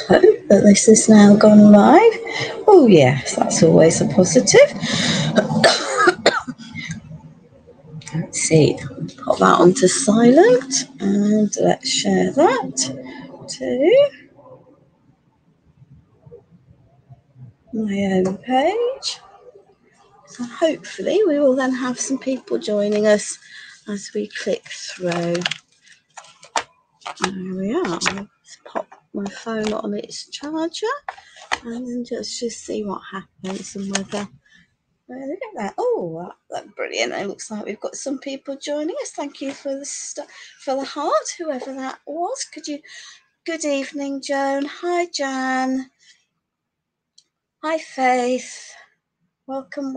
Hope that this has now gone live. Oh yes, that's always a positive. Let's see, pop that onto silent and let's share that to my own page. So hopefully we will then have some people joining us as we click through. There we are. Let's pop my phone on its charger and then just see what happens and whether. Look at that. Oh, that's brilliant. It looks like we've got some people joining us. Thank you for the heart, whoever that was. Good evening, Joan. Hi, Jan. Hi, Faith. Welcome.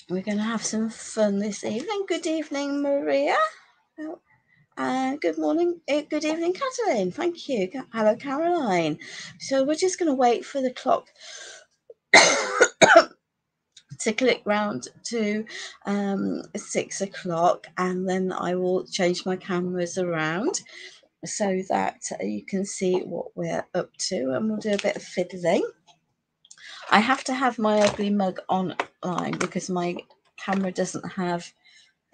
We're going to have some fun this evening. Good evening, Maria. And good morning, good evening, Catalin. Thank you. Hello, Caroline. So we're just going to wait for the clock to click round to 6 o'clock, and then I will change my cameras around so that you can see what we're up to, and we'll do a bit of fiddling. I have to have my ugly mug online because my camera doesn't have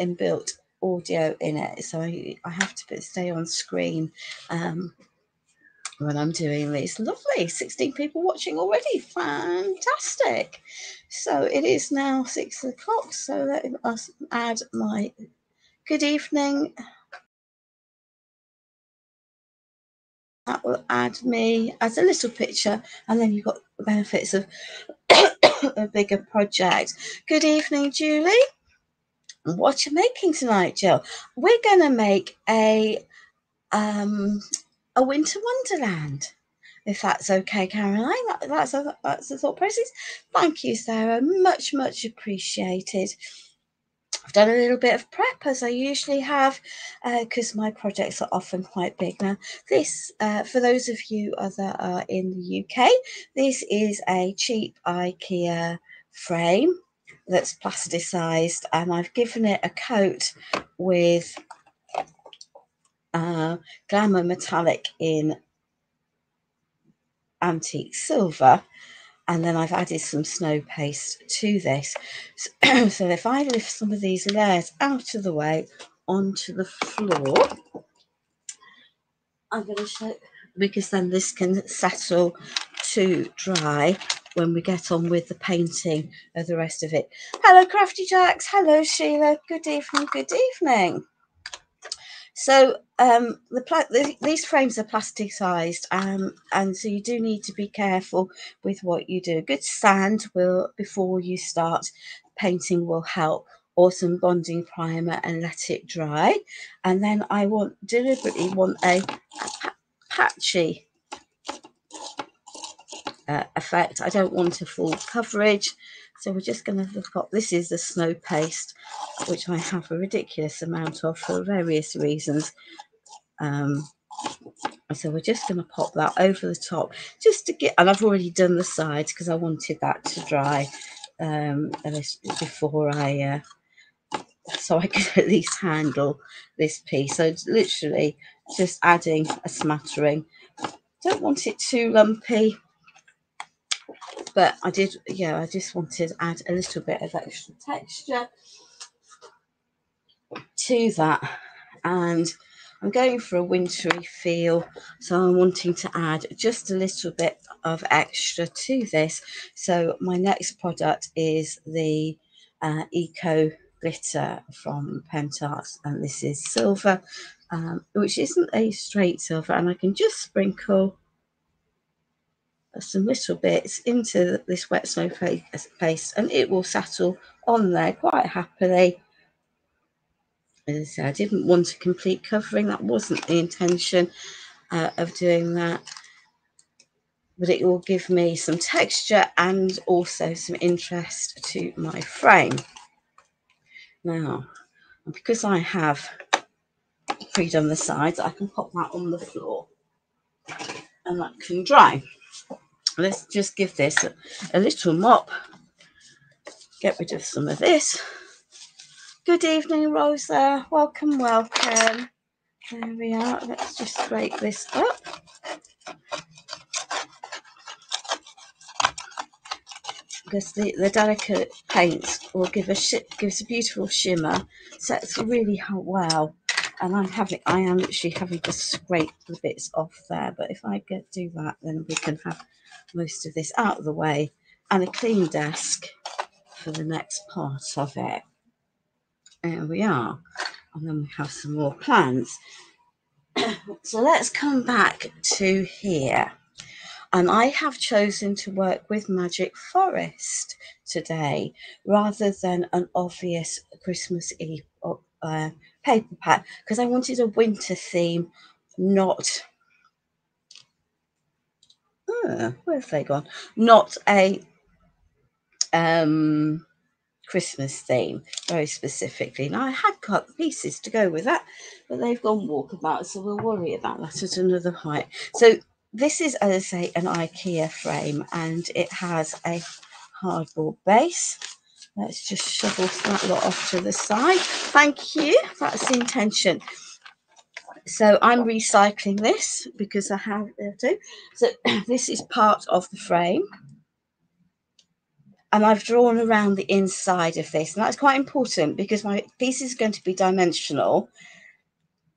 inbuilt audio in it, so I have to stay on screen when I'm doing this. Lovely, 16 people watching already. Fantastic. So it is now 6 o'clock, so let us add my good evening. That will add me as a little picture, and then you've got the benefits of a bigger project. Good evening, Julie. What are you making tonight, Jill? We're going to make a winter wonderland, if that's okay, Caroline. That's the thought process. Thank you, Sarah. Much appreciated. I've done a little bit of prep, as I usually have, because my projects are often quite big. Now, this, for those of you that are in the UK, this is a cheap IKEA frame that's plasticized, and I've given it a coat with Glamour Metallic in antique silver, and then I've added some snow paste to this. So if I lift some of these layers out of the way onto the floor, I'm going to show, because then this can settle to dry when we get on with the painting of the rest of it. Hello, Crafty Jacks. Hello, Sheila. Good evening. So these frames are plasticized, and so you do need to be careful with what you do. Good sand will, before you start painting, will help, or some bonding primer, and let it dry. And then I deliberately want a patchy effect. I don't want a full coverage. So we're just going to look up. This is the snow paste, which I have a ridiculous amount of for various reasons. So we're just going to pop that over the top, just to get, and I've already done the sides because I wanted that to dry before so I could at least handle this piece. So it's literally just adding a smattering. Don't want it too lumpy, but I just wanted to add a little bit of extra texture to that. And I'm going for a wintry feel, so I'm wanting to add just a little bit of extra to this. So my next product is the Eco Glitter from Pentacolor, and this is silver, which isn't a straight silver, and I can just sprinkle some little bits into this wet snow paste, and it will settle on there quite happily. As I said, I didn't want a complete covering. That wasn't the intention of doing that. But it will give me some texture and also some interest to my frame. Now, because I have pre-done the sides, I can pop that on the floor and that can dry. Let's just give this a little mop. Get rid of some of this. Good evening, Rosa. Welcome. There we are. Let's just scrape this up. Because the delicate paint will gives a beautiful shimmer, sets really well. And I am literally having to scrape the bits off there. But if I do that, then we can have most of this out of the way and a clean desk for the next part of it. There we are. And then we have some more plans. So let's come back to here. And I have chosen to work with Magic Forest today rather than an obvious Christmas Eve paper pack, because I wanted a winter theme, not where's they gone? Not a Christmas theme, very specifically. Now I had cut pieces to go with that, but they've gone walkabout, so we'll worry about that at another point. So this is, as I say, an IKEA frame, and it has a hardboard base. Let's just shovel that lot off to the side. Thank you. That's the intention. So I'm recycling this because I have to. So this is part of the frame. And I've drawn around the inside of this. And that's quite important because my piece is going to be dimensional.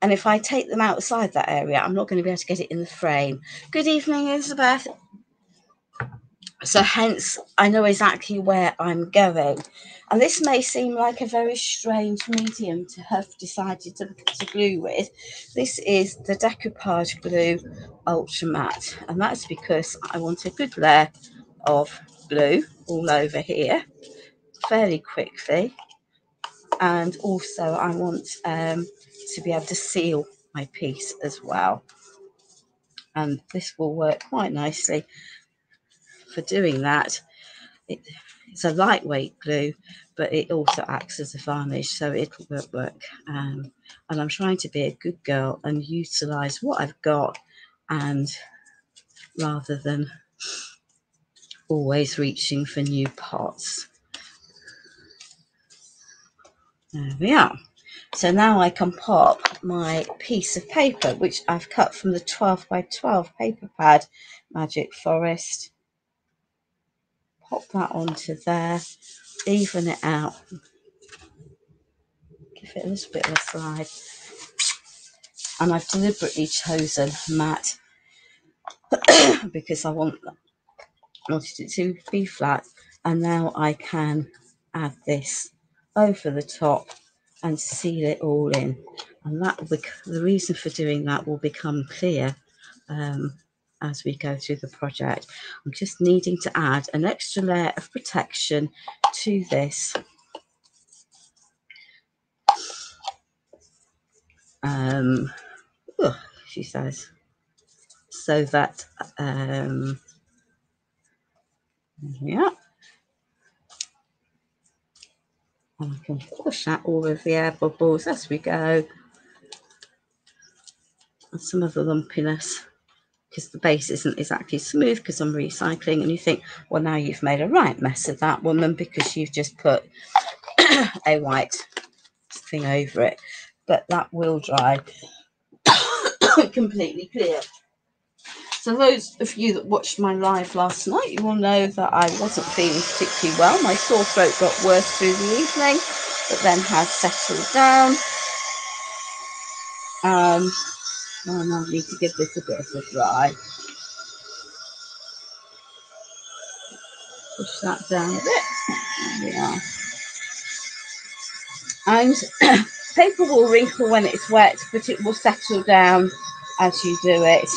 And if I take them outside that area, I'm not going to be able to get it in the frame. Good evening, Elizabeth. So hence, I know exactly where I'm going. And this may seem like a very strange medium to have decided to glue with. This is the Decoupage Glue Ultra Matte. And that's because I want a good layer of glue all over here fairly quickly. And also I want to be able to seal my piece as well. And this will work quite nicely for doing that. It's a lightweight glue, but it also acts as a varnish, so it'll work. And I'm trying to be a good girl and utilize what I've got, and rather than always reaching for new pots. There we are. So now I can pop my piece of paper, which I've cut from the 12 by 12 paper pad Magic Forest. Pop that onto there, even it out, give it a little bit of a slide. And I've deliberately chosen matte because I wanted it to be flat. And now I can add this over the top and seal it all in. And that will the reason for doing that will become clear as we go through the project. I'm just needing to add an extra layer of protection to this. She says, so that yeah, and I can push out all of the air bubbles as we go, and some of the lumpiness, because the base isn't exactly smooth because I'm recycling. And you think, well, now you've made a right mess of that, woman, because you've just put a white thing over it. But that will dry completely clear. So those of you that watched my live last night, you will know that I wasn't feeling particularly well. My sore throat got worse through the evening, but then has settled down. And I need to give this a bit of a dry. Push that down a bit. There we are. And paper will wrinkle when it's wet, but it will settle down as you do it,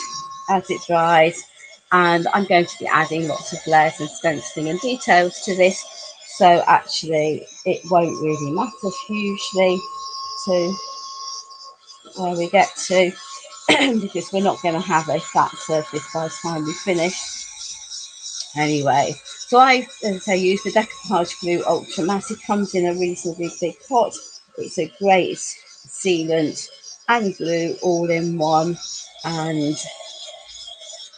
as it dries. And I'm going to be adding lots of layers and stenciling and details to this, so actually it won't really matter hugely to where we get to because we're not going to have a flat surface by the time we finish anyway. So I, as I use the Decoupage Glue Ultra Matte. It comes in a reasonably big pot. It's a great sealant and glue all in one, and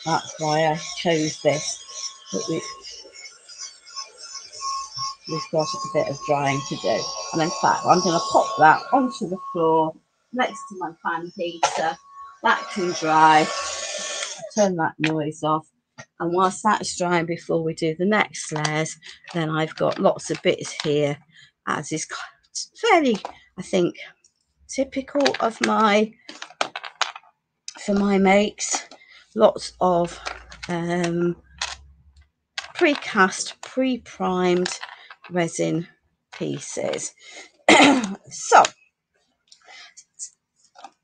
that's why I chose this. But we've got a bit of drying to do. And in fact, I'm going to pop that onto the floor next to my fan heater. That can dry. Turn that noise off. And whilst that's drying before we do the next layers, then I've got lots of bits here, as is fairly, I think, typical of my, for my makes, lots of precast, pre-primed resin pieces. So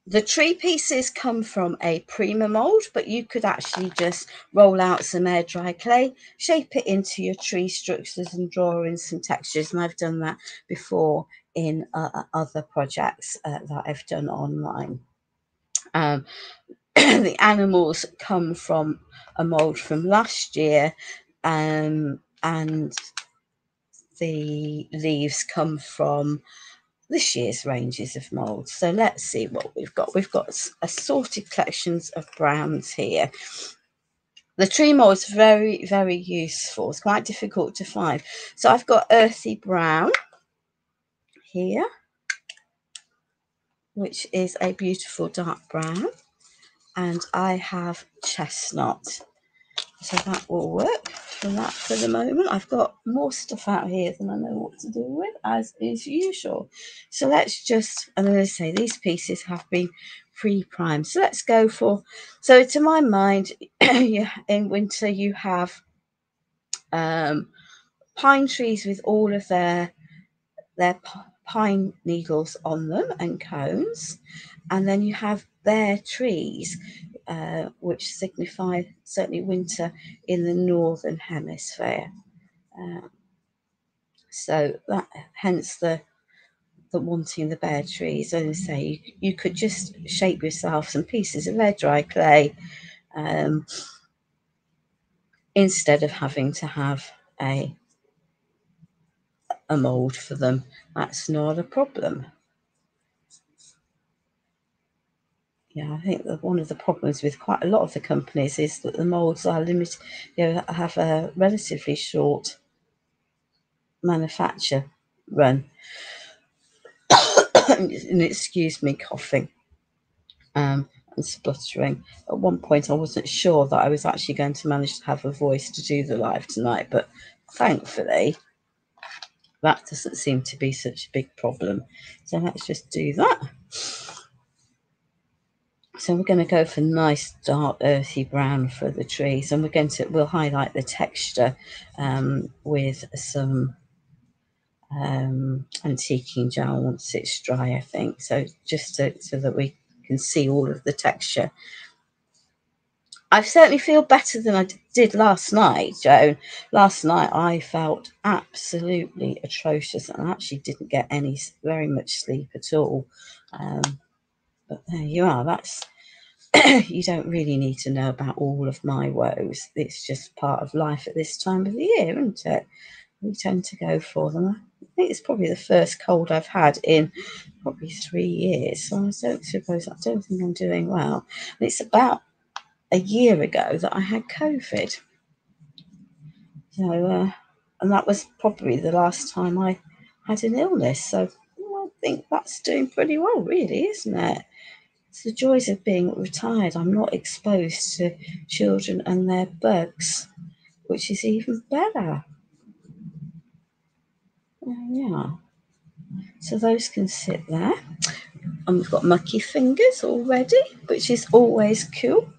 the tree pieces come from a Prima mould, but you could actually just roll out some air dry clay, shape it into your tree structures and draw in some textures. And I've done that before in other projects that I've done online. The animals come from a mould from last year, and the leaves come from this year's ranges of moulds. So let's see what we've got. We've got assorted collections of browns here. The tree mould is very, very useful. It's quite difficult to find. So I've got earthy brown here, which is a beautiful dark brown, and I have chestnut. So that will work for that for the moment. I've got more stuff out here than I know what to do with, as is usual. So let's just, and then I say these pieces have been pre-primed. So let's go for, so to my mind, in winter you have pine trees with all of their pine needles on them and cones, and then you have bare trees, which signify certainly winter in the northern hemisphere. So that hence the wanting the bare trees. As I say, you could just shape yourself some pieces of air dry clay instead of having to have a mould for them. That's not a problem. Yeah, I think that one of the problems with quite a lot of the companies is that the moulds are limited, have a relatively short manufacture run. And excuse me coughing and spluttering. At one point I wasn't sure that I was actually going to manage to have a voice to do the live tonight, but thankfully that doesn't seem to be such a big problem. So let's just do that. So we're going to go for nice dark earthy brown for the trees, and we'll highlight the texture with some antiquing gel once it's dry, I think. So just so that we can see all of the texture. I certainly feel better than I did last night, Joan. Last night I felt absolutely atrocious and actually didn't get very much sleep at all. But there you are. That's you don't really need to know about all of my woes. It's just part of life at this time of the year, isn't it? We tend to go for them. I think it's probably the first cold I've had in probably 3 years. So I don't think I'm doing well. And it's about a year ago that I had COVID. So, and that was probably the last time I had an illness. So I think that's doing pretty well, really, isn't it? It's the joys of being retired. I'm not exposed to children and their bugs, which is even better. Yeah. So those can sit there. And we've got mucky fingers already, which is always cool.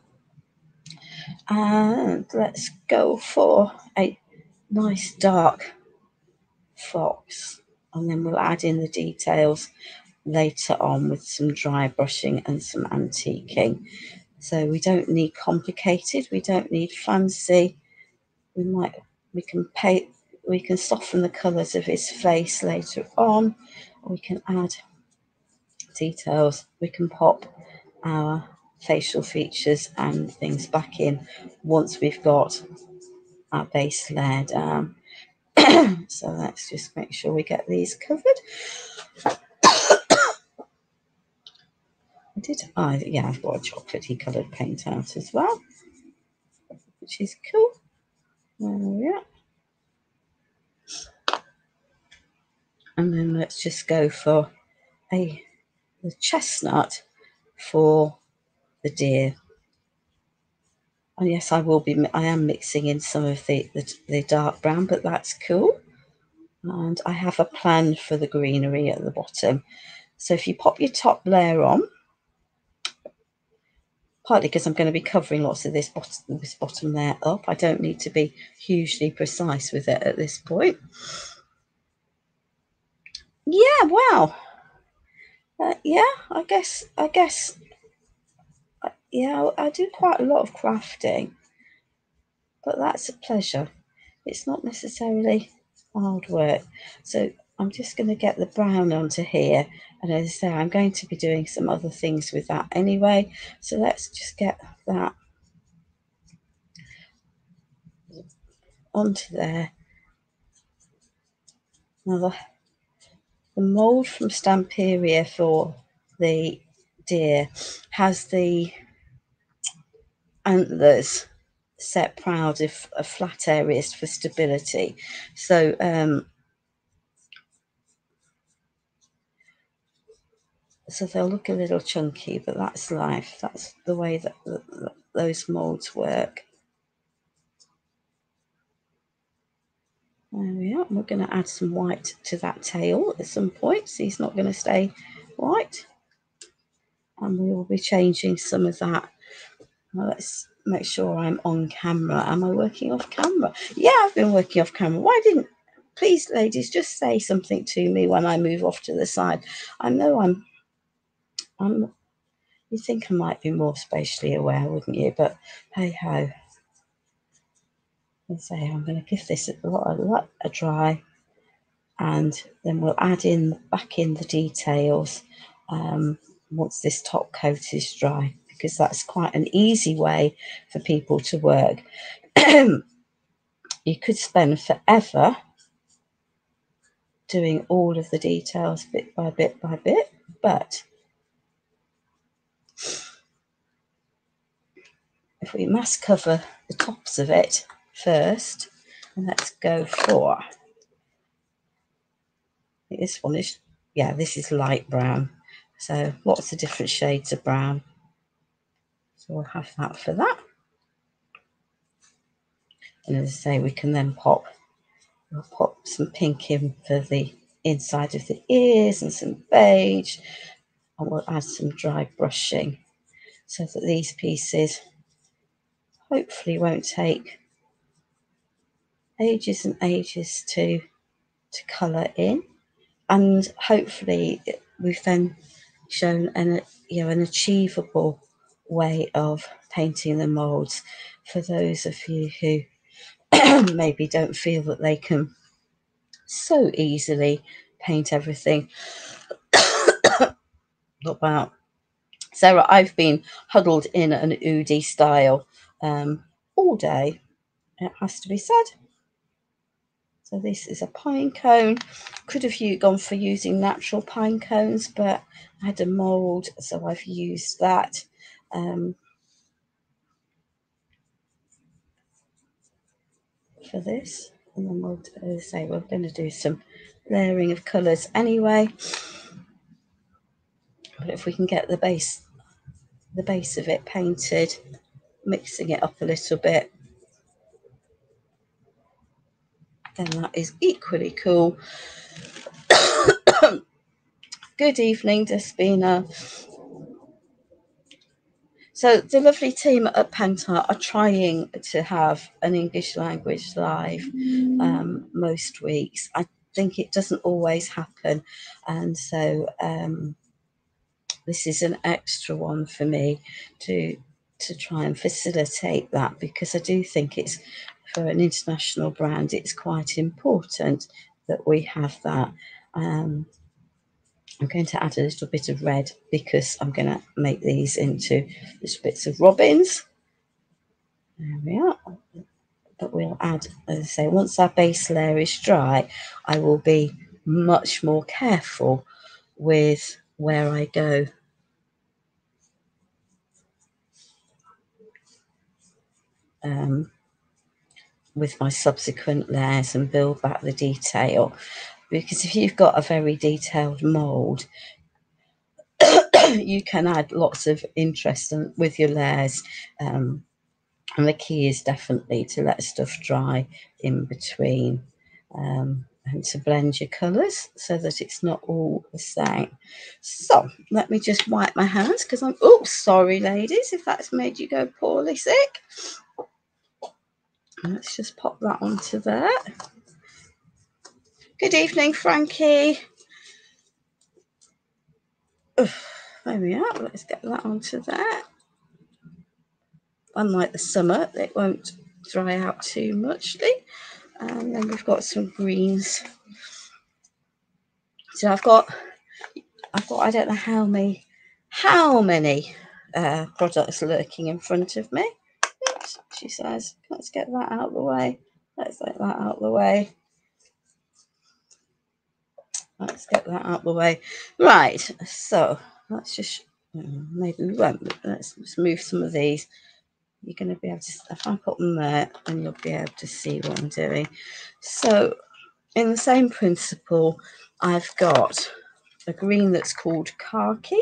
And let's go for a nice dark fox. And then we'll add in the details later on with some dry brushing and some antiquing. So we don't need complicated, we don't need fancy. We can soften the colours of his face later on. We can add details. We can pop our facial features and things back in once we've got our base layer down. So let's just make sure we get these covered. Yeah, I've got a chocolatey coloured paint out as well, which is cool. There we are. And then let's just go for a the chestnut for the deer. And yes, I am mixing in some of the dark brown, but that's cool. And I have a plan for the greenery at the bottom. So if you pop your top layer on, partly because I'm going to be covering lots of this bottom layer up, I don't need to be hugely precise with it at this point. Yeah, wow. Yeah, I guess, yeah, I do quite a lot of crafting, but that's a pleasure. It's not necessarily hard work. So I'm just going to get the brown onto here. And as I say, I'm going to be doing some other things with that anyway. So let's just get that onto there. Now the mould from Stamperia for the deer has the antlers set proud of flat areas for stability. So so they'll look a little chunky, but that's life. That's the way that those moulds work. There we are. We're going to add some white to that tail at some point, so he's not going to stay white. And we will be changing some of that. Now let's make sure I'm on camera. Am I working off camera? Yeah, I've been working off camera. Why didn't... Please, ladies, just say something to me when I move off to the side. I know I'm you think I might be more spatially aware, wouldn't you? But hey ho. Let's say I'm going to give this a dry, and then we'll add back in the details once this top coat is dry, because that's quite an easy way for people to work. You could spend forever doing all of the details bit by bit by bit, but if we mass cover the tops of it first, and let's go for, I think this one is, yeah, this is light brown, so lots of different shades of brown, so we'll have that for that. And as I say, we can then we'll pop some pink in for the inside of the ears and some beige, and we'll add some dry brushing so that these pieces hopefully won't take ages and ages to colour in. And hopefully we've then shown an achievable way of painting the moulds for those of you who maybe don't feel that they can so easily paint everything. About Sarah, I've been huddled in an Udi style all day, it has to be said. So this is a pine cone. Could have gone for using natural pine cones, but I had a mould, so I've used that. For this, and then we'll say we're going to do some layering of colours anyway. But if we can get the base of it painted, mixing it up a little bit, then that is equally cool. Good evening, Despina. So the lovely team at Penta are trying to have an English language live most weeks. I think it doesn't always happen, and so this is an extra one for me to try and facilitate that, because I do think it's, for an international brand, it's quite important that we have that. I'm going to add a little bit of red because I'm going to make these into little bits of robins. There we are. But we'll add, as I say, once our base layer is dry, I will be much more careful with where I go. With my subsequent layers and build back the detail, because if you've got a very detailed mould, you can add lots of interest with your layers. And the key is definitely to let stuff dry in between, and to blend your colours so that it's not all the same. So let me just wipe my hands because I'm, oh, sorry ladies if that's made you go poorly sick. Let's just pop that onto there. Good evening, Frankie. There we are. Let's get that onto there. Unlike the summer, it won't dry out too muchly. And then we've got some greens. So I've got I don't know how many products lurking in front of me. Oops, she says, let's get that out of the way. Let's get that out of the way. Let's get that out of the way. Right, so let's just, maybe we won't, let's just move some of these. You're going to be able to, if I put them there, then you'll be able to see what I'm doing. So in the same principle, I've got a green that's called khaki,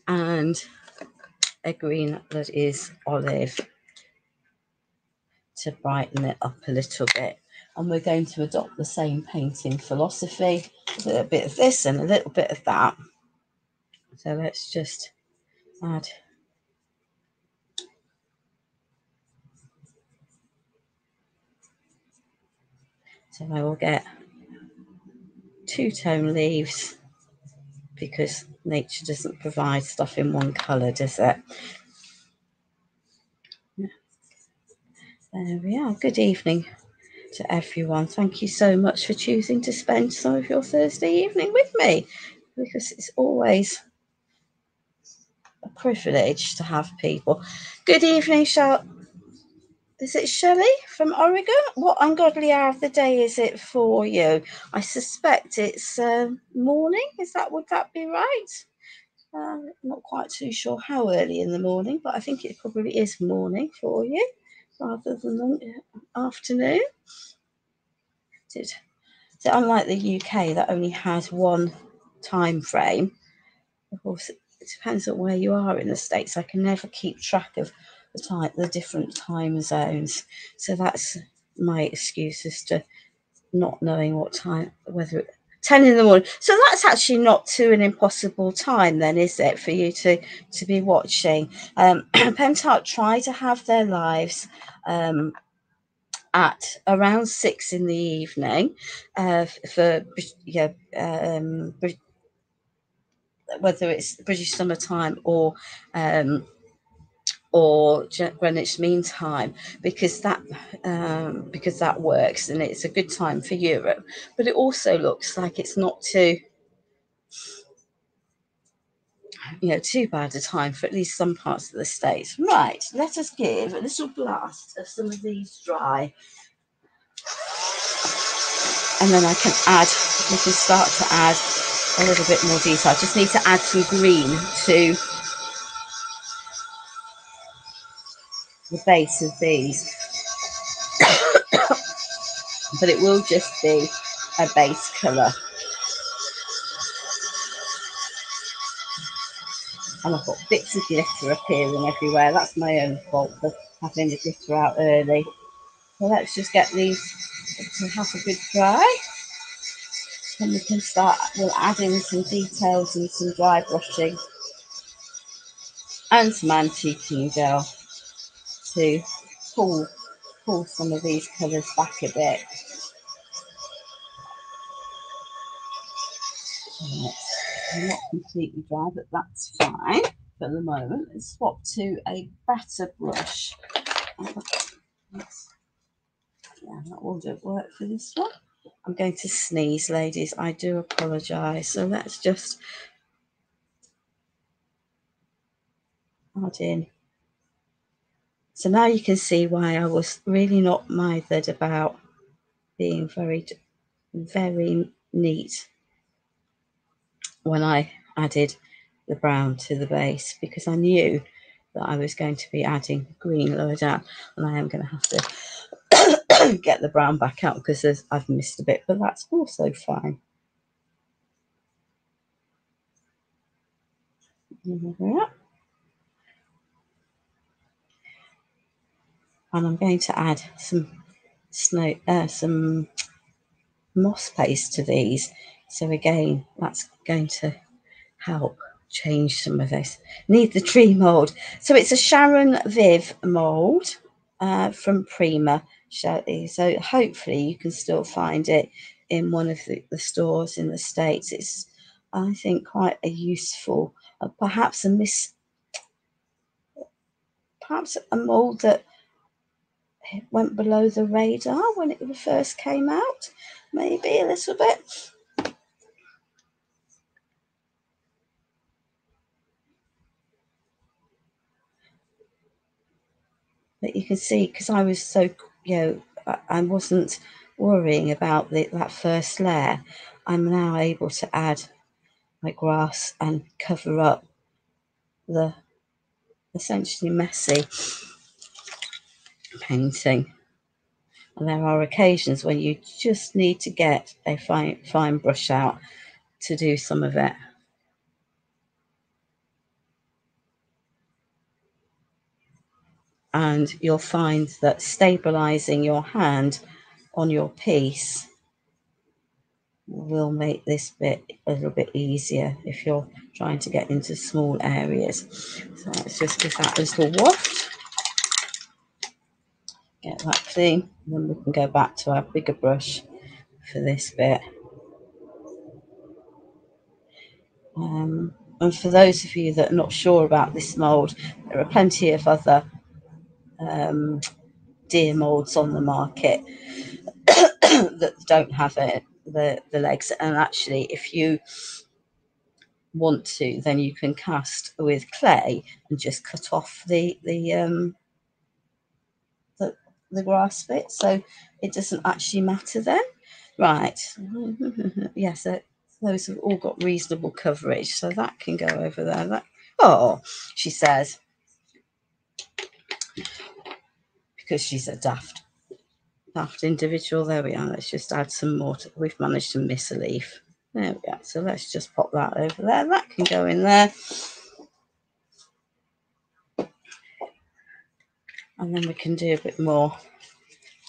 and a green that is olive to brighten it up a little bit. And we're going to adopt the same painting philosophy, a little bit of this and a little bit of that. So let's just add so I will get two-tone leaves, because nature doesn't provide stuff in one colour, does it? There we are. Good evening to everyone. Thank you so much for choosing to spend some of your Thursday evening with me, because it's always a privilege to have people. Good evening, is it Shelley from Oregon? What ungodly hour of the day is it for you? I suspect it's morning. Would that be right? Not quite too sure how early in the morning, but I think it probably is morning for you rather than afternoon. So unlike the UK that only has one time frame, of course it depends on where you are in the States. I can never keep track of the different time zones, so that's my excuse as to not knowing what time, whether 10 in the morning. So that's actually not too an impossible time then, is it, for you to be watching? Pentart try to have their lives at around 6 in the evening for whether it's British summertime or Greenwich Mean Time, because that works and it's a good time for Europe. But it also looks like it's not too bad a time for at least some parts of the States. Right, let us give a little blast of some of these dry, and then we can start to add a little bit more detail. I just need to add some green to the base of these. But it will just be a base colour. And I've got bits of glitter appearing everywhere. That's my own fault for having the glitter out early. So let's just get these to have a good dry. And we can we'll add in some details and some dry brushing and some antiquing gel to pull some of these colours back a bit. They're not completely dry, but that's fine for the moment. Let's swap to a better brush. Yeah, that will work for this one. I'm going to sneeze, ladies. I do apologise. So let's just add in. So now you can see why I was really not mithered about being very, very neat when I added the brown to the base, because I knew that I was going to be adding green lower down, and I am going to have to get the brown back out because I've missed a bit, but that's also fine. And I'm going to add some some moss paste to these. So again, that's going to help change some of this. Need the tree mould. So it's a Sharon Viv mould from Prima. So hopefully you can still find it in one of the stores in the States. It's, I think, quite a useful, perhaps a mould that went below the radar when it first came out, maybe a little bit. But you can see, because I was so, I wasn't worrying about that first layer, I'm now able to add my grass and cover up the essentially messy painting. And there are occasions when you just need to get a fine brush out to do some of it. And you'll find that stabilizing your hand on your piece will make this bit a little bit easier if you're trying to get into small areas. So let's just give that a little waft, get that clean, and then we can go back to our bigger brush for this bit. And for those of you that are not sure about this mould, there are plenty of other deer moulds on the market that don't have the legs. And actually, if you want to, then you can cast with clay and just cut off the grass bit, so it doesn't actually matter then. Right. Yes, those have all got reasonable coverage, so that can go over there. Oh, she says, because she's a daft individual. There we are. Let's just add some more. We've managed to miss a leaf. There we go. So let's just pop that over there. That can go in there. And then we can do a bit more.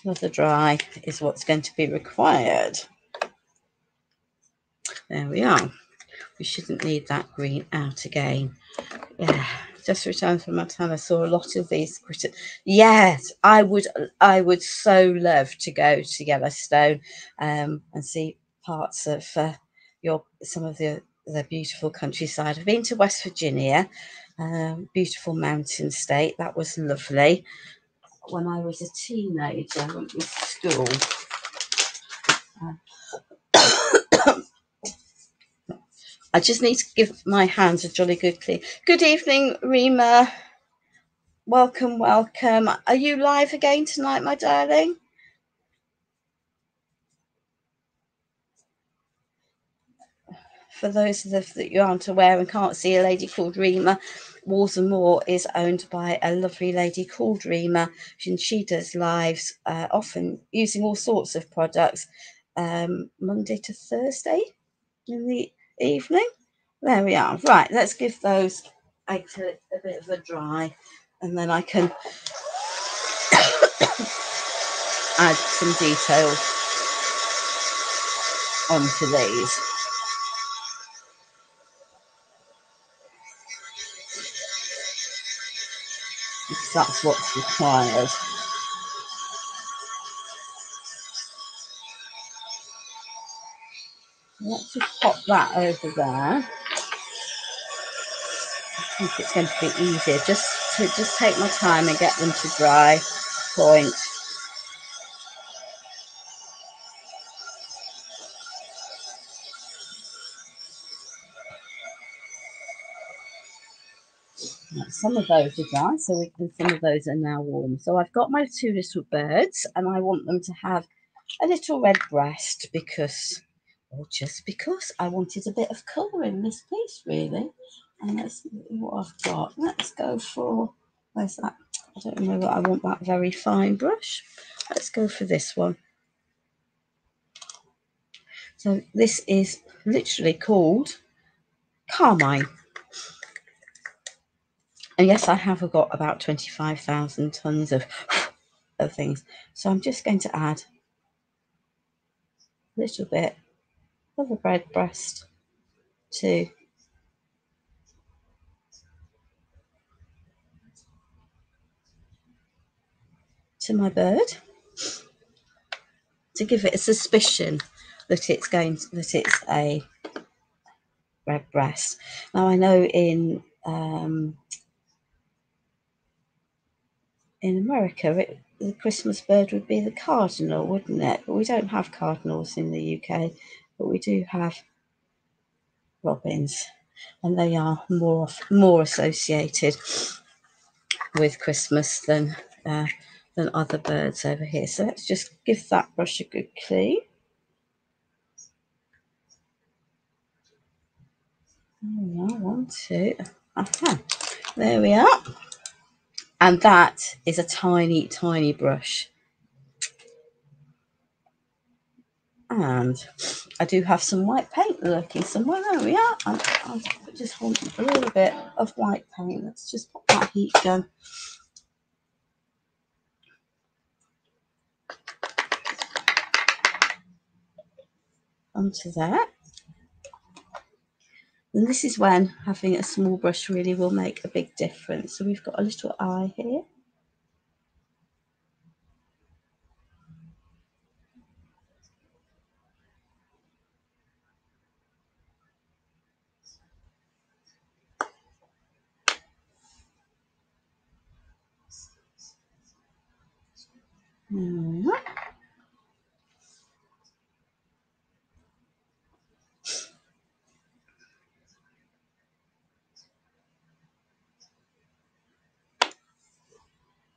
Another dry is what's going to be required. There we are. We shouldn't need that green out again. Yeah, just returned from Montana. I saw a lot of these. Yes, I would so love to go to Yellowstone and see parts of some of the beautiful countryside. I've been to West Virginia, beautiful mountain state. That was lovely. When I was a teenager, I went to school. I just need to give my hands a jolly good clean. Good evening, Rima. Welcome, welcome. Are you live again tonight, my darling? For those of that you aren't aware and can't see, a lady called Rima, Walls and More is owned by a lovely lady called Rima, and she does lives often using all sorts of products, Monday to Thursday in the evening. There we are. Right, let's give those a bit of a dry, and then I can add some detail onto these. Because that's what's required. Let's just pop that over there. I think it's going to be easier just to take my time and get them to dry point. Some of those are dry, so some of those are now warm. So I've got my two little birds, and I want them to have a little red breast because, or just because, I wanted a bit of colour in this piece, really. And let's see what I've got. Let's go for, where's that? I don't know that I want that very fine brush. Let's go for this one. So this is literally called Carmine. And yes, I have got about 25,000 tons of things. So I'm just going to add a little bit of a bread breast to my bird, to give it a suspicion that it's a red breast. Now I know in America the Christmas bird would be the cardinal, wouldn't it? But we don't have cardinals in the UK, but we do have robins, and they are more associated with Christmas than other birds over here. So let's just give that brush a good clean. Oh, 1, 2. Aha. There we are. And that is a tiny, tiny brush. And I do have some white paint lurking somewhere. There we are. I just want a little bit of white paint. Let's just pop that heat gun onto there. And this is when having a small brush really will make a big difference. So we've got a little eye here.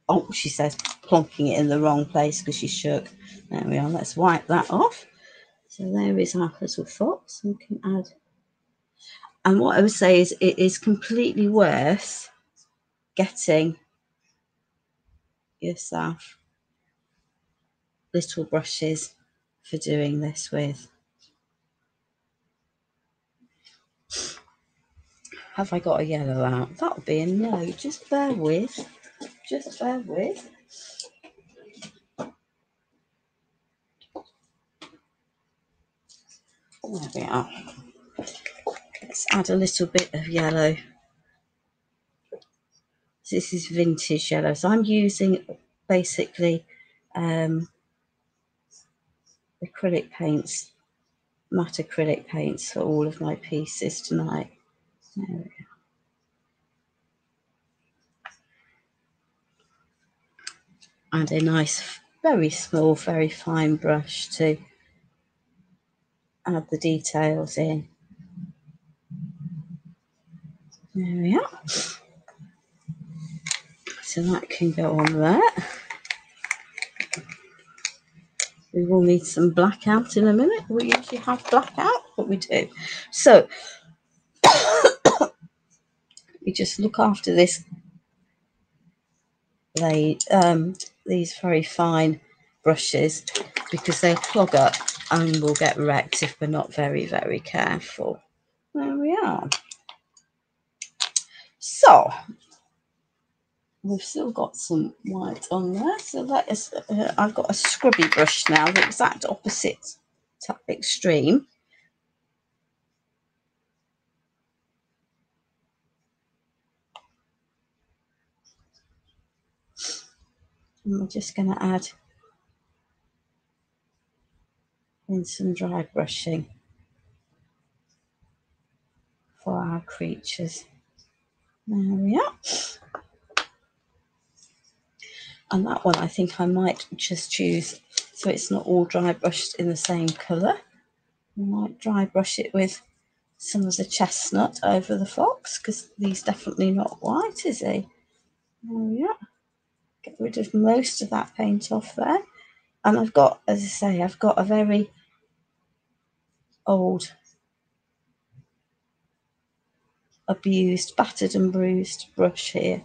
Oh, she says plonking it in the wrong place because she shook. There we are. Let's wipe that off. So there is our little fox. We can add. And what I would say is it is completely worth getting yourself little brushes for doing this with. Have I got a yellow out? That would be a no. Just bear with. Just bear with. There we are. Let's add a little bit of yellow. This is vintage yellow. So I'm using basically acrylic paints, matte acrylic paints for all of my pieces tonight. There we go. And a nice, very small, very fine brush to add the details in. There we are. So that can go on there. We will need some blackout in a minute. We usually have blackout, but we do. So we just look after this these very fine brushes, because they clog up and will get wrecked if we're not very, very careful. There we are. So we've still got some white on there. So let us. I've got a scrubby brush now, the exact opposite extreme. And we're just going to add in some dry brushing for our creatures. There we are. And that one, I think I might just choose, so it's not all dry brushed in the same colour. I might dry brush it with some of the chestnut over the fox, because he's definitely not white, is he? There we are. Get rid of most of that paint off there. And I've got, as I say, I've got a very old, abused, battered and bruised brush here.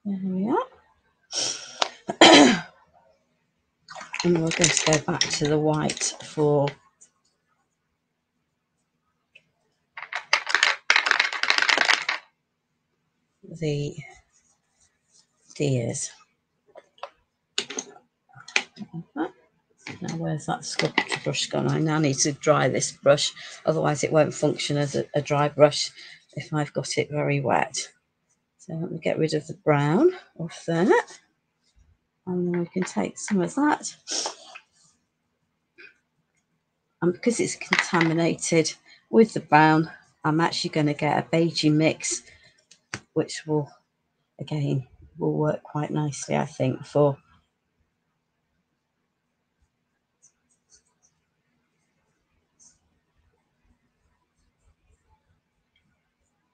There we are. And we're going to go back to the white for the deers. Now where's that sculpture brush gone? I now need to dry this brush, otherwise it won't function as a dry brush if I've got it very wet. So let me get rid of the brown off there, and then we can take some of that. And because it's contaminated with the brown, I'm actually going to get a beigey mix, which will, again, will work quite nicely, I think, for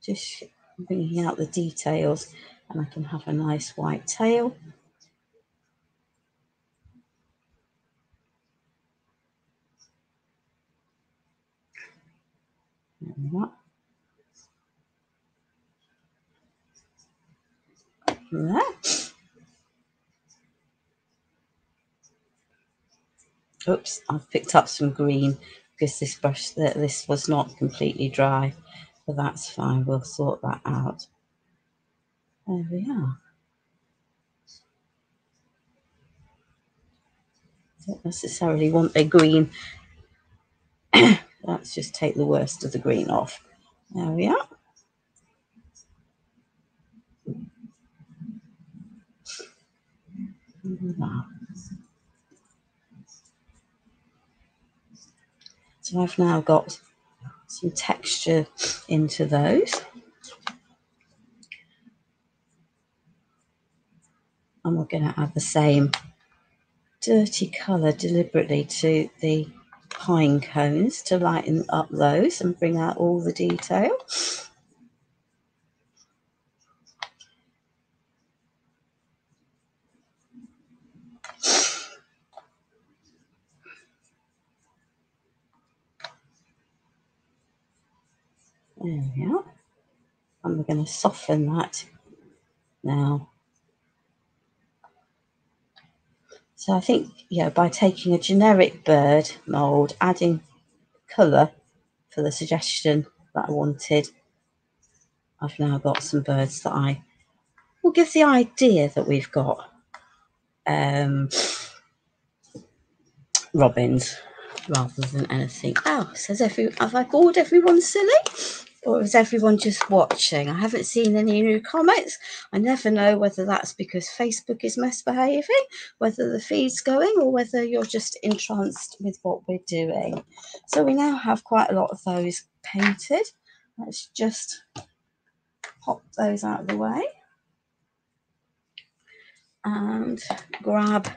just bringing out the details, and I can have a nice white tail. There we are. There. Oops, I've picked up some green because this brush, this was not completely dry, but that's fine. We'll sort that out. There we are. Don't necessarily want a green. Let's just take the worst of the green off. There we are. So I've now got some texture into those. And we're going to add the same dirty colour deliberately to the pine cones to lighten up those and bring out all the detail. There we are. And we're going to soften that now. So I think, yeah, by taking a generic bird mould, adding colour for the suggestion that I wanted, I've now got some birds that I will give the idea that we've got robins rather than anything else. Have I bored everyone silly? Or is everyone just watching? I haven't seen any new comments. I never know whether that's because Facebook is misbehaving, whether the feed's going, or whether you're just entranced with what we're doing. So we now have quite a lot of those painted. Let's just pop those out of the way and grab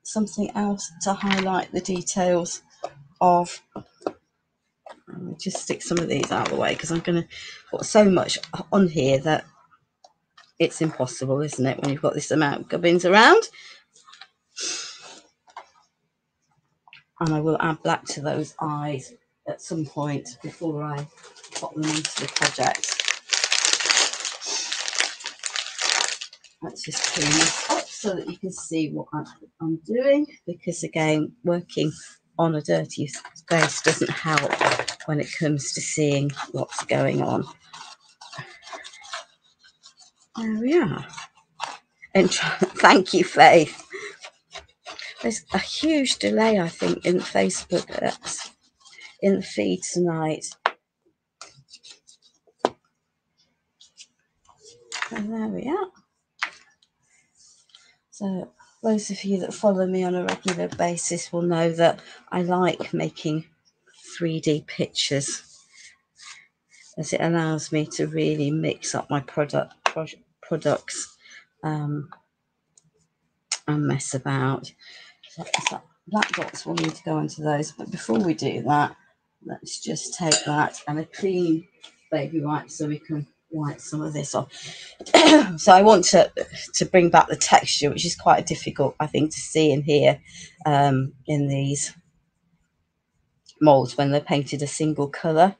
something else to highlight the details of. I'll just stick some of these out of the way because I'm going to put so much on here that it's impossible, isn't it, when you've got this amount of gubbins around. And I will add black to those eyes at some point before I pop them into the project. Let's just clean this up so that you can see what I'm doing, because again, working on a dirty space doesn't help when it comes to seeing what's going on. There we are. And thank you, Faith. There's a huge delay, I think, in Facebook in the feed tonight. And there we are. So those of you that follow me on a regular basis will know that I like making 3D pictures, as it allows me to really mix up my products and mess about. So black dots will need to go into those, but before we do that, let's just take that and a clean baby wipe so we can wipe some of this off. So I want to bring back the texture, which is quite difficult, I think, to see and hear in these molds when they're painted a single colour.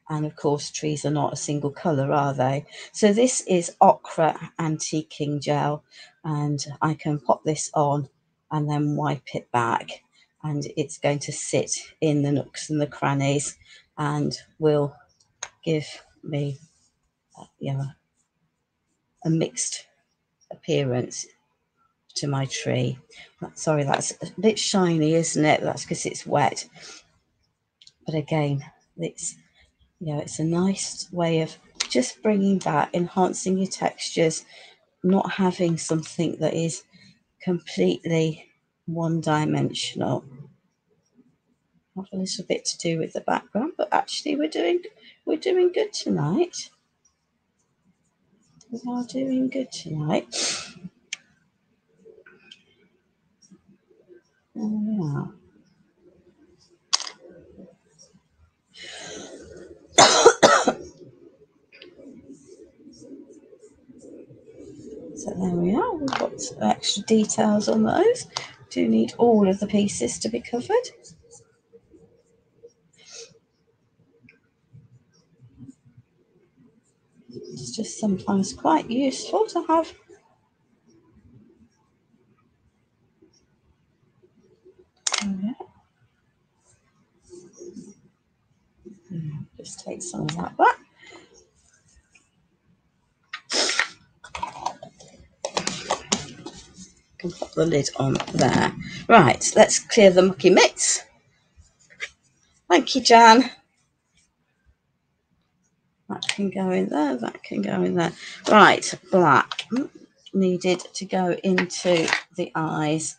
And of course, trees are not a single colour, are they? So this is ochre antiquing gel, and I can pop this on and then wipe it back, and it's going to sit in the nooks and the crannies and will give me, you know, a mixed appearance to my tree. Sorry, that's a bit shiny, isn't it? That's because it's wet. But again, it's, you know, it's a nice way of just bringing back, enhancing your textures, not having something that is completely one-dimensional. Have a little bit to do with the background, but actually we're doing good tonight. We are doing good tonight. There we are. So there we are. We've got some extra details on those. Do need all of the pieces to be covered. It's just sometimes quite useful to have just take some of that back. Can pop the lid on there. Right, let's clear the mucky mitts. Thank you, Jan. That can go in there, that can go in there. Right, black needed to go into the eyes.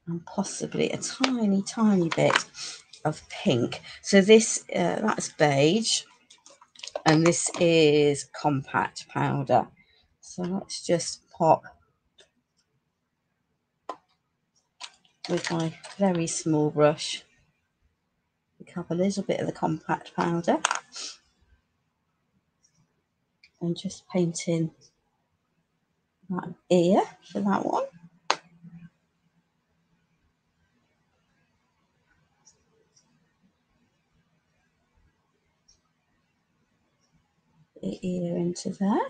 And possibly a tiny, tiny bit of pink. So this, that's beige. And this is compact powder. So let's just pop with my very small brush, pick up a little bit of the compact powder and just paint in that ear for that one. The ear into there.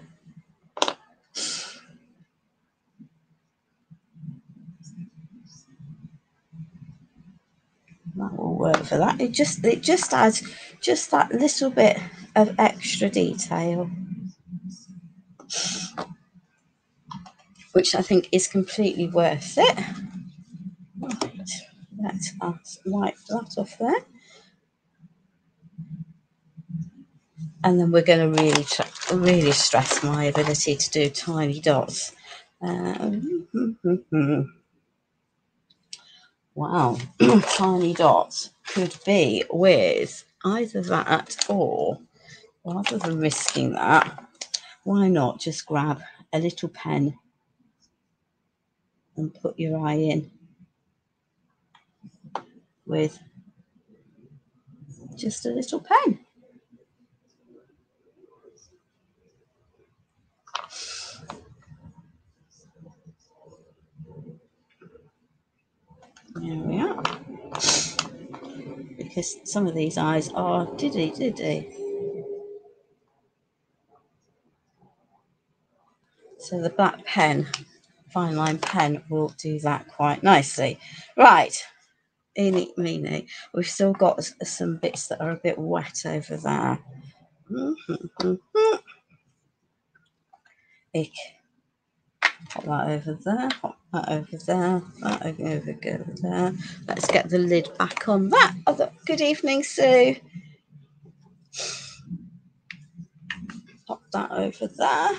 That will work for that. It just adds just that little bit of extra detail, which I think is completely worth it. Right, let's wipe that off there. And then we're going to really stress my ability to do tiny dots. Wow, tiny dots could be with either that, or rather than risking that, why not just grab a little pen and put your eye in with just a little pen. There we are. Because some of these eyes are diddy. So the black pen, fine line pen, will do that quite nicely. Right, eeny meeny. We've still got some bits that are a bit wet over there. Pop that over there, pop that over there, that over there. Let's get the lid back on that. Oh, good evening, Sue. Pop that over there.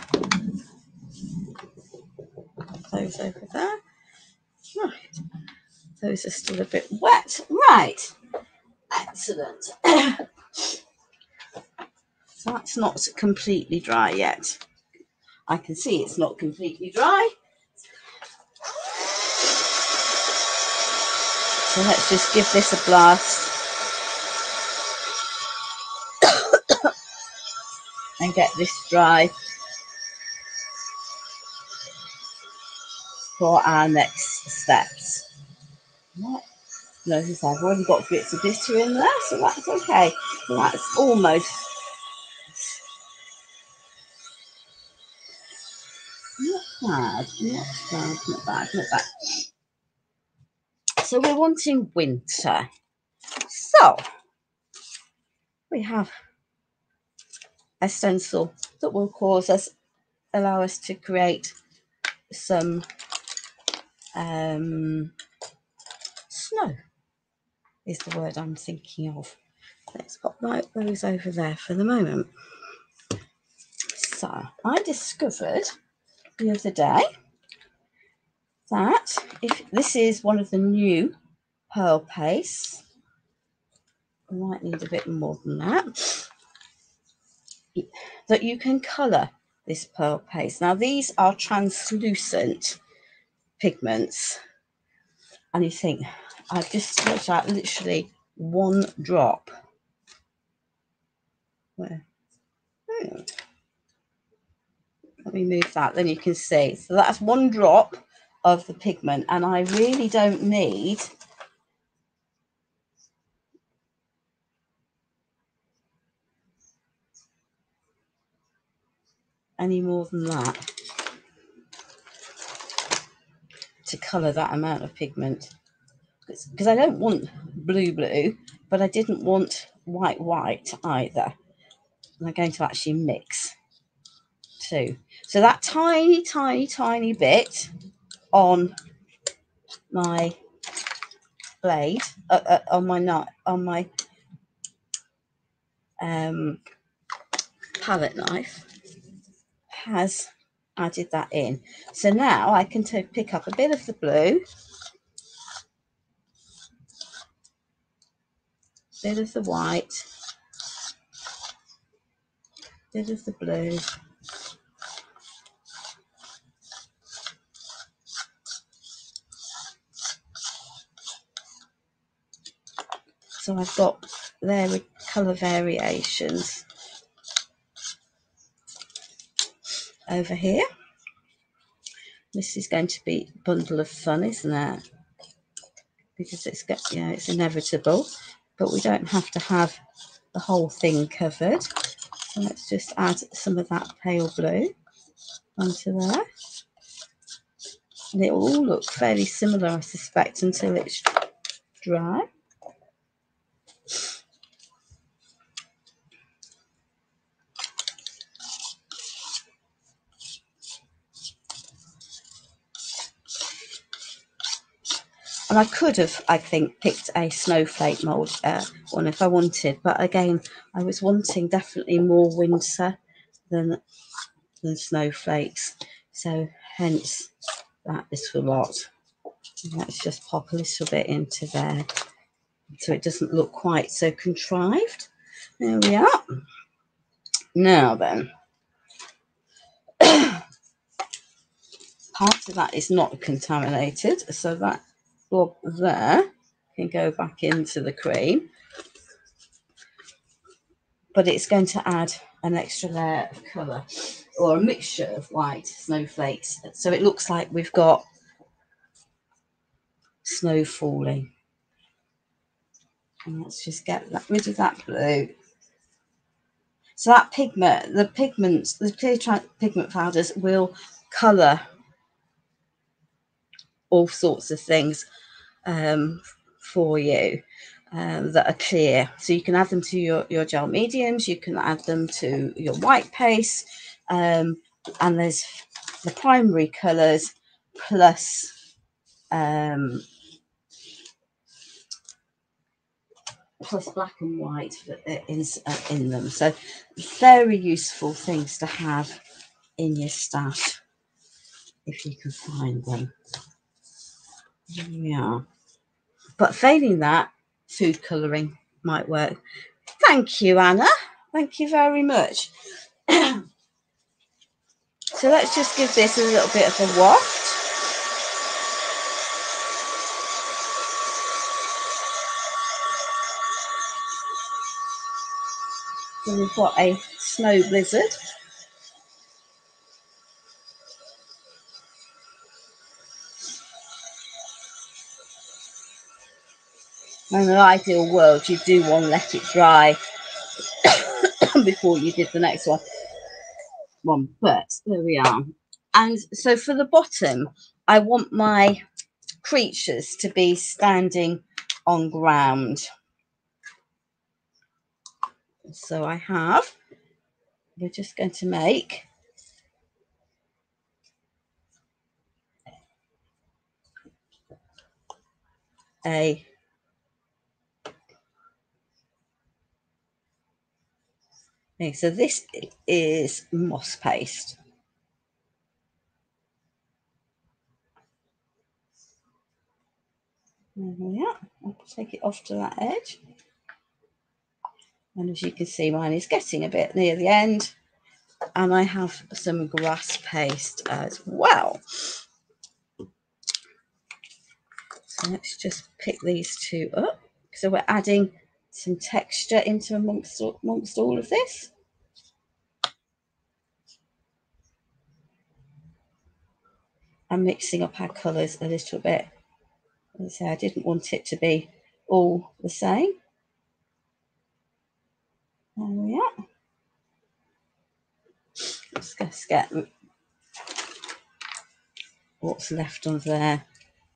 Pop those over there. Right. Those are still a bit wet. Right. Excellent. So that's not completely dry yet. I can see it's not completely dry. So let's just give this a blast and get this dry for our next steps. And as I said, I've already got bits of glitter in there, so that's okay. That's almost not bad, not bad, not bad, not bad. So we're wanting winter. So we have a stencil that will allow us to create some snow is the word I'm thinking of. Let's pop those over there for the moment. So I discovered the other day that if this is one of the new pearl pastes, I might need a bit more than that, that you can colour this pearl paste. Now these are translucent pigments, and you think, I've just touched out literally one drop. Where? Oh. Let me move that, then you can see. So that's one drop of the pigment, and I really don't need any more than that to colour that amount of pigment, because I don't want blue, but I didn't want white either. And I'm going to actually mix too. So that tiny bit on my blade, on my palette knife, has added that in. So now I can pick up a bit of the blue, bit of the white, bit of the blue, so I've got their colour variations over here. This is going to be a bundle of fun, isn't it? Because it's inevitable, but we don't have to have the whole thing covered. So let's just add some of that pale blue onto there. And it will all look fairly similar, I suspect, until it's dry. And I could have, I think, picked a snowflake mould one if I wanted. But again, I was wanting definitely more winter than snowflakes. So hence that little lot. And let's just pop a little bit into there so it doesn't look quite so contrived. There we are. Now then, part of that is not contaminated, so that blob there can go back into the cream, but it's going to add an extra layer of colour, or a mixture of white snowflakes, so it looks like we've got snow falling. And let's just get rid of that blue. So that pigment, the clear pigment powders will colour all sorts of things for you that are clear. So you can add them to your gel mediums, you can add them to your white paste, and there's the primary colours plus black and white in them. So very useful things to have in your stash if you can find them. Here we are. But failing that, food colouring might work. Thank you, Anna. Thank you very much. So let's just give this a little bit of a waft. So we've got a snow blizzard. In an ideal world, you do want to let it dry before you did the next one. But there we are. And so for the bottom, I want my creatures to be standing on ground. So we're just going to make a so this is moss paste. Yeah, I'll take it off to that edge. And as you can see, mine is getting a bit near the end. And I have some grass paste as well. So let's just pick these two up. So we're adding some texture into amongst all of this. I'm mixing up our colours a little bit. As I say, I didn't want it to be all the same. There we are. Let's get what's left of there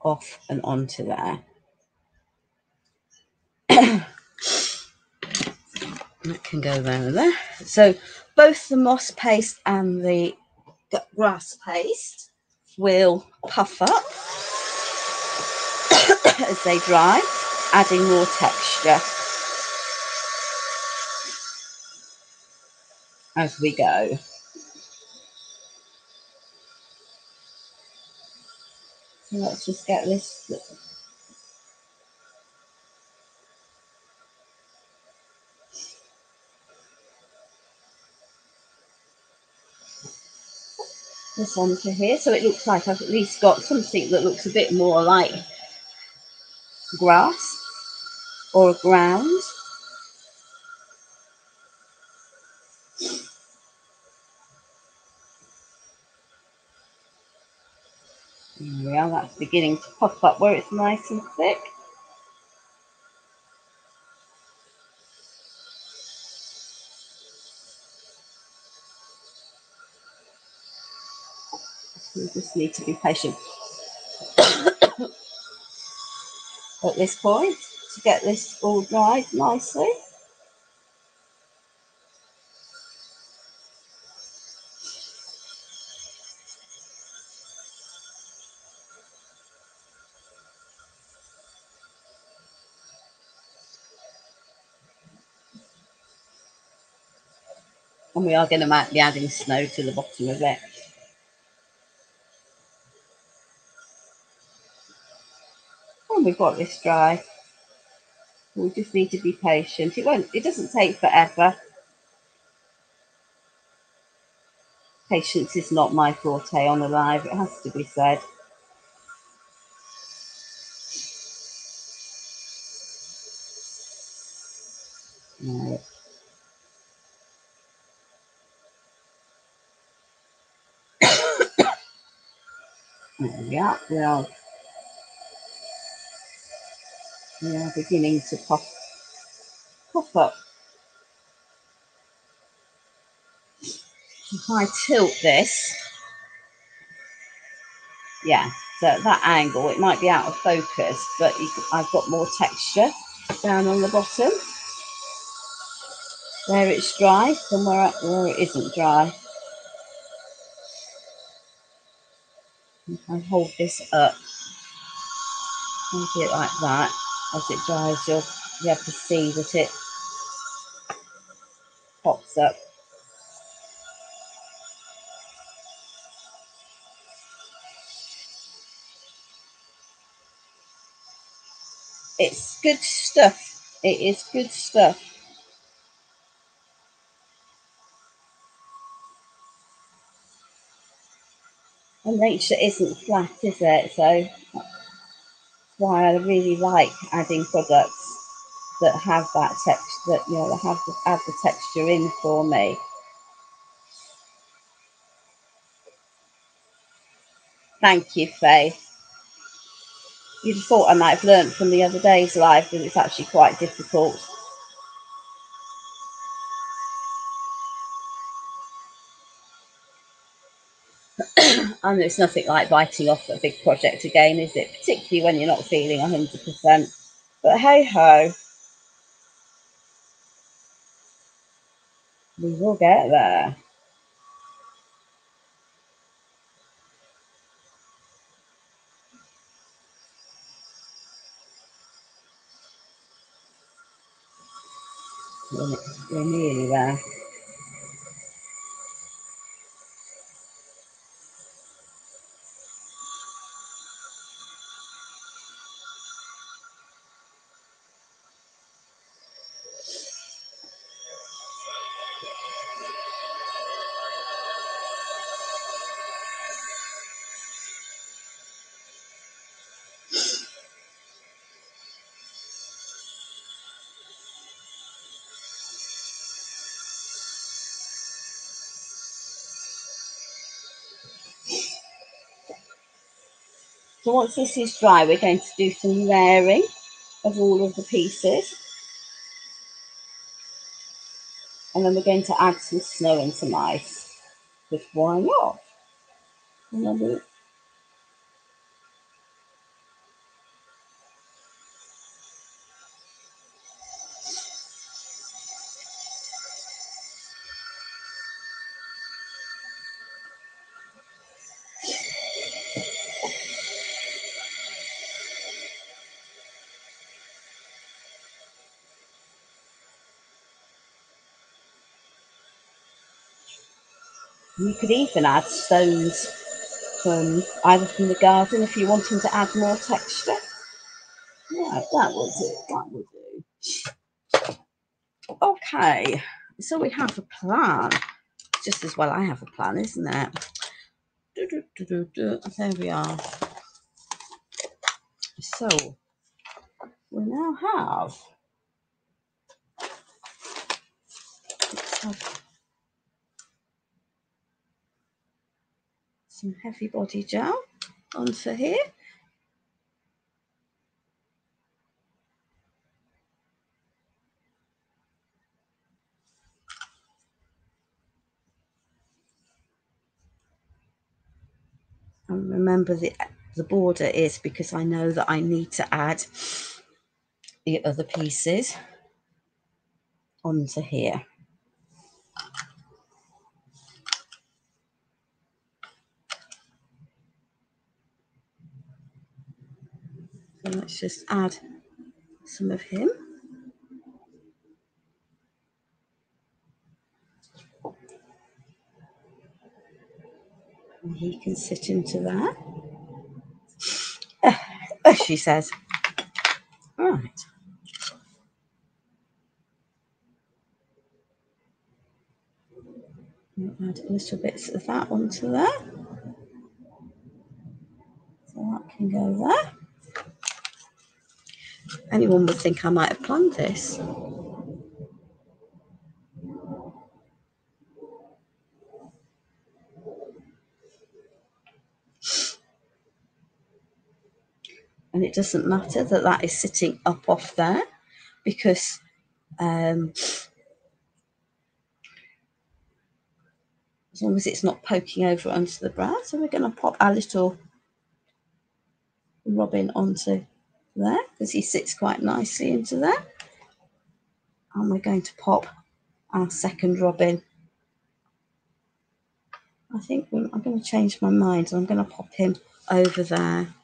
off and onto there. That can go there and there. So both the moss paste and the grass paste will puff up as they dry, adding more texture as we go. So let's just get this. This onto here, so it looks like I've at least got something that looks a bit more like grass or a ground. There we are, that's beginning to pop up where it's nice and thick. You just need to be patient at this point to get this all dried nicely. And we are going to be adding snow to the bottom of it. And we've got this dry. We just need to be patient. It doesn't take forever. Patience is not my forte on a live, it has to be said. No. Yeah, we are beginning to pop up. If I tilt this, yeah, so at that angle it might be out of focus, but I've got more texture down on the bottom where it's dry than where it isn't dry. If I hold this up, make it like that, as it dries, you have to see that it pops up. It's good stuff. It is good stuff. And nature isn't flat, is it? So that's why I really like adding products that have that texture, that that add the texture in for me. Thank you, Faye. You'd have thought I might have learned from the other day's live that it's actually quite difficult. And it's nothing like biting off a big project again, is it? Particularly when you're not feeling 100%. But hey ho, we will get there. We're nearly there. So once this is dry, we're going to do some layering of all of the pieces. And then we're going to add some snow and some ice. Because why not? You could even add stones from either from the garden if you're wanting to add more texture. Right, that will do. That will do. Okay, so we have a plan. Just as well I have a plan, isn't it? There we are. So we now have, some heavy body gel onto here. And remember the border is because I know that I need to add the other pieces onto here. So let's just add some of him. And he can sit into that. As she says. Right. I'll add little bits of that onto there. So that can go there. Anyone would think I might have planned this. And it doesn't matter that that is sitting up off there because as long as it's not poking over onto the brow. So we're going to pop our little robin onto there because he sits quite nicely into there. And we're going to pop our second robin. I think I'm going to change my mind and I'm going to pop him over there.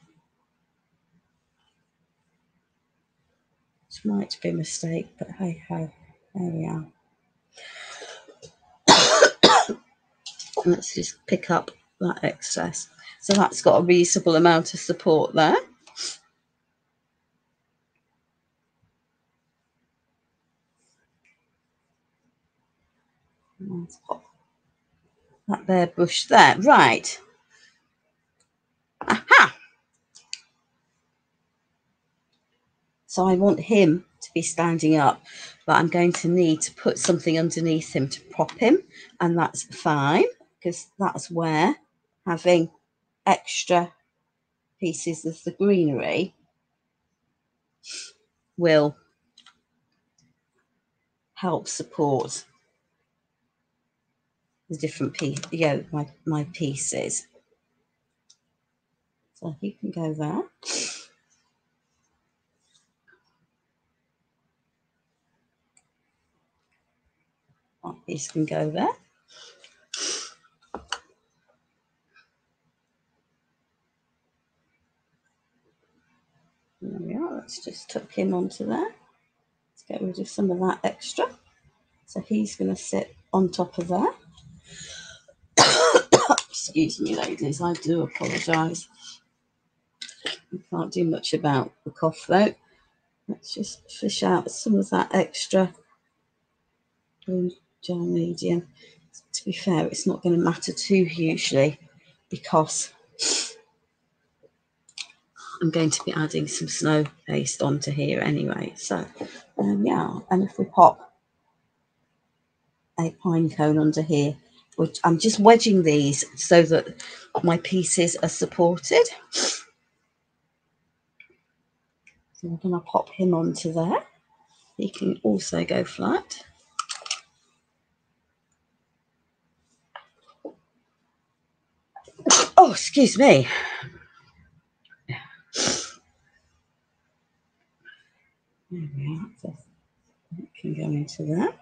Which might be a mistake, but hey ho, there we are. Let's just pick up that excess. So that's got a reasonable amount of support there. Let's pop that there bush there. Right. Aha! So I want him to be standing up, but I'm going to need to put something underneath him to prop him, and that's fine because that's where having extra pieces of the greenery will help support the different pieces, my pieces. So he can go there. These can go there. There we are. Let's just tuck him onto there. Let's get rid of some of that extra. So he's going to sit on top of there. Excuse me, ladies. I do apologise. I can't do much about the cough though. Let's just fish out some of that extra gel medium. To be fair, it's not going to matter too hugely because I'm going to be adding some snow paste onto here anyway. So yeah, and if we pop a pine cone under here, which I'm just wedging these so that my pieces are supported. So we're going to pop him onto there. He can also go flat. Oh, excuse me. There we are. So it can go into there.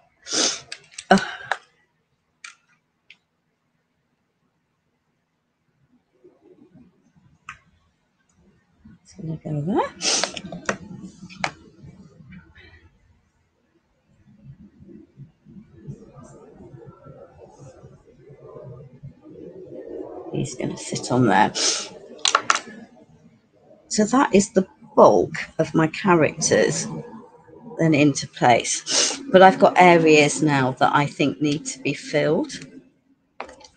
It's going to go there. He's going to sit on there. So that is the bulk of my characters then into place. But I've got areas now that I think need to be filled.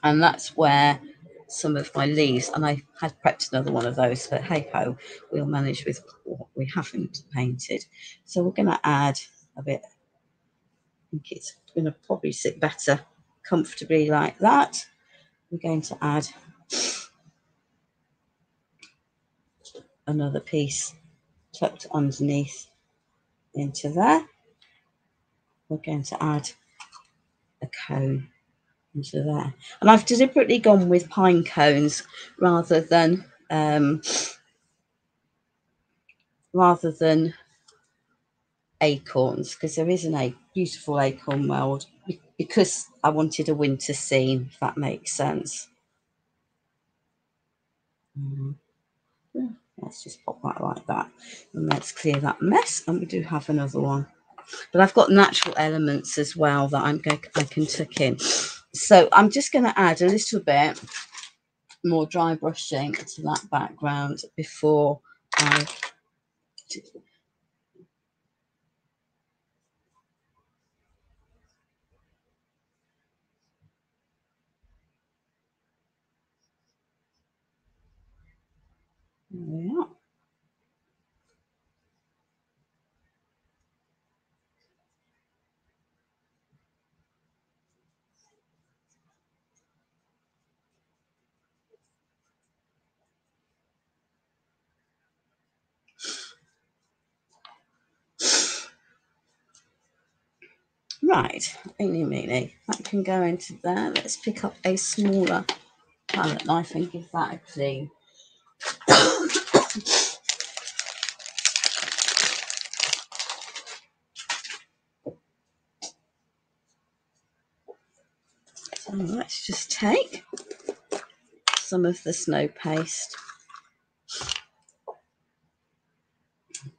And that's where some of my leaves, and I had prepped another one of those, but hey ho, we'll manage with what we haven't painted. So we're going to add a bit. I think it's going to probably sit better comfortably like that. We're going to add another piece tucked underneath into there. We're going to add a cone into there, and I've deliberately gone with pine cones rather than acorns, because there is a beautiful acorn mould, because I wanted a winter scene, if that makes sense. Yeah, let's just pop that like that, and let's clear that mess. And we do have another one, but I've got natural elements as well that I can tuck in. So I'm just going to add a little bit more dry brushing to that background before I do. There we are. Right, eeny meeny, that can go into there. Let's pick up a smaller palette knife and give that a clean. So let's just take some of the snow paste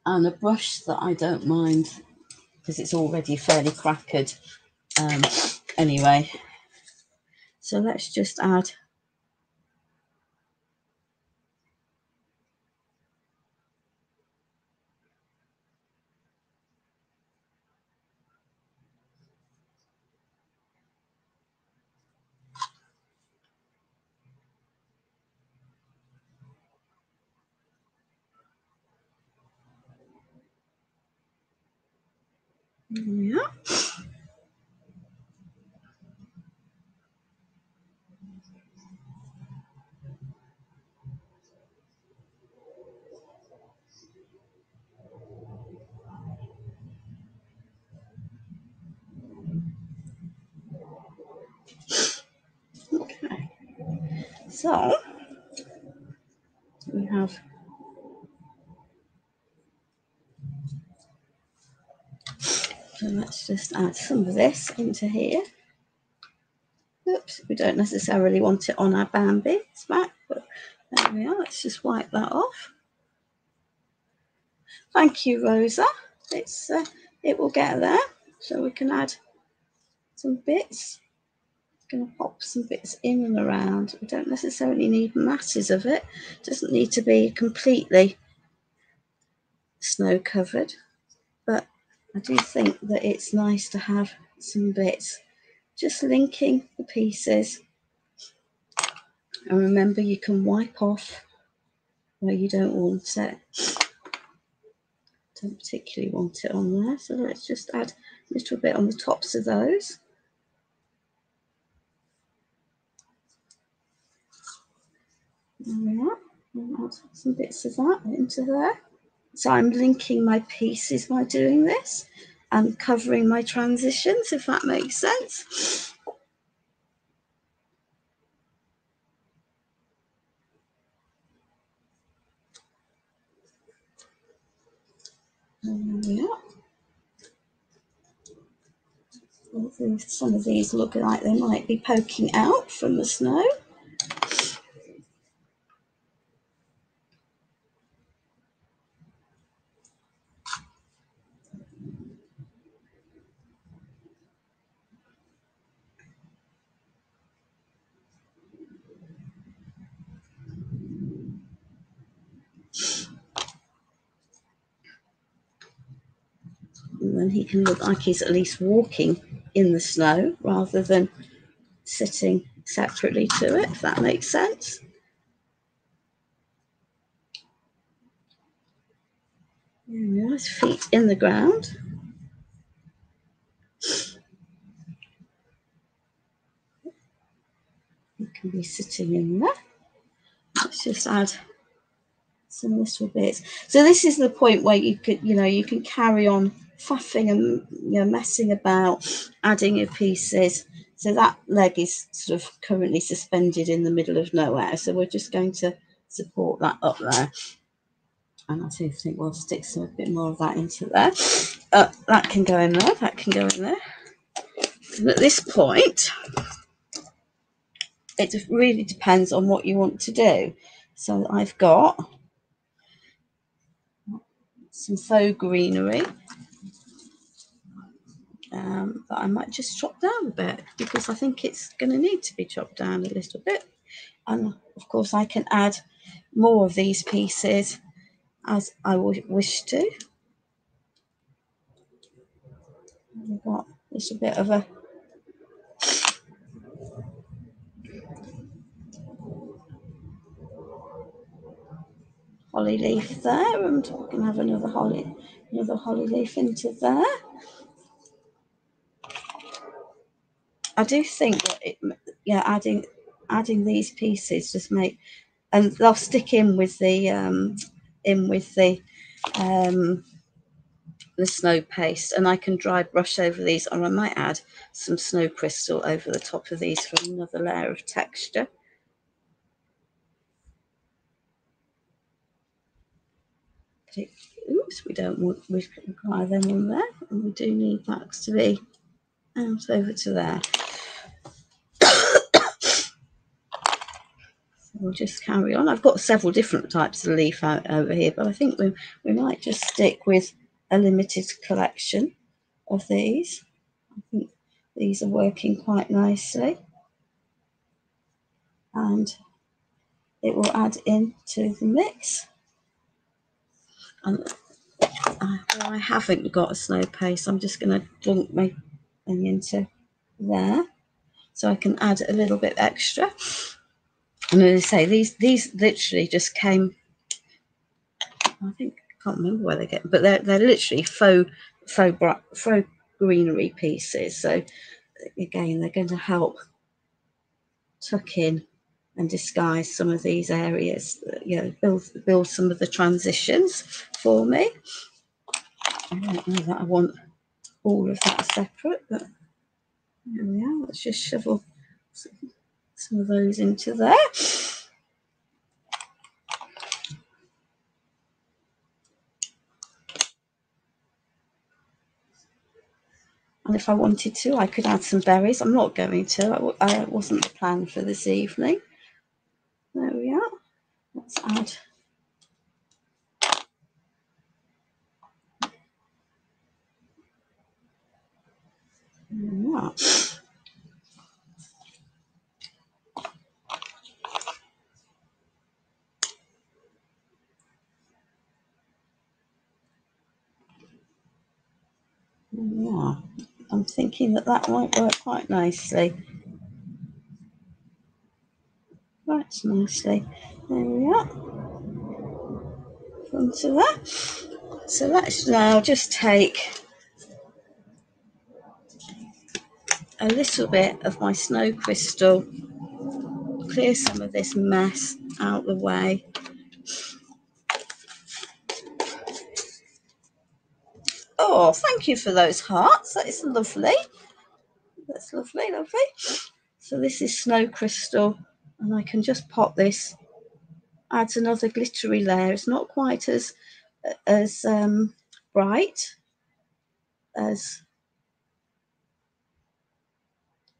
and a brush that I don't mind because it's already fairly crackered anyway. So let's just add yeah. So we have so let's just add some of this into here. Oops, we don't necessarily want it on our Bambi's back, but there we are. Let's just wipe that off. Thank you, Rosa. It will get there, so we can add some bits. Going to pop some bits in and around. We don't necessarily need masses of it. It doesn't need to be completely snow covered, but I do think that it's nice to have some bits just linking the pieces. And remember, you can wipe off where you don't want it. Don't particularly want it on there, so let's just add a little bit on the tops of those. There we are. I'll add some bits of that into there. So I'm linking my pieces by doing this and covering my transitions, if that makes sense. There we are. Some of these look like they might be poking out from the snow. And then he can look like he's at least walking in the snow rather than sitting separately to it, if that makes sense. There we are, his feet in the ground. He can be sitting in there. Let's just add some little bits. So this is the point where you can carry on faffing and messing about, adding your pieces. So that leg is sort of currently suspended in the middle of nowhere. So we're just going to support that up there. And I do think we'll stick a bit more of that into there. That can go in there. That can go in there. And at this point, it really depends on what you want to do. So I've got some faux greenery that I might just chop down a bit, because I think it's going to need to be chopped down a little bit. And of course I can add more of these pieces as I wish to. I've got a little bit of a holly leaf there, and we can have another holly leaf into there. I do think that adding these pieces just make, and they'll stick in with the snow paste, and I can dry brush over these, or I might add some snow crystal over the top of these for another layer of texture. Oops, we don't require them on there, and we do need that to be out over to there. We'll just carry on. I've got several different types of leaf out over here, but I think we might just stick with a limited collection of these. I think these are working quite nicely, and it will add into the mix. And I haven't got a snow paste, I'm just going to dunk my thing into there, so I can add a little bit extra. And as I say, these literally just came, I can't remember where they get, but they're literally faux greenery pieces. So again, they're going to help tuck in and disguise some of these areas, build some of the transitions for me. I don't know that I want all of that separate, but there we are. Let's just shovel some of those into there. And if I wanted to, I could add some berries. I'm not going to. I wasn't the plan for this evening. There we are. Let's add. Yeah. Yeah, I'm thinking that that might work quite nicely. Right, nicely. There we are. Onto that. So let's now just take a little bit of my snow crystal, clear some of this mess out the way. Oh, thank you for those hearts. That is lovely. That's lovely, lovely. So this is snow crystal, and I can just pop this. Adds another glittery layer. It's not quite as bright as,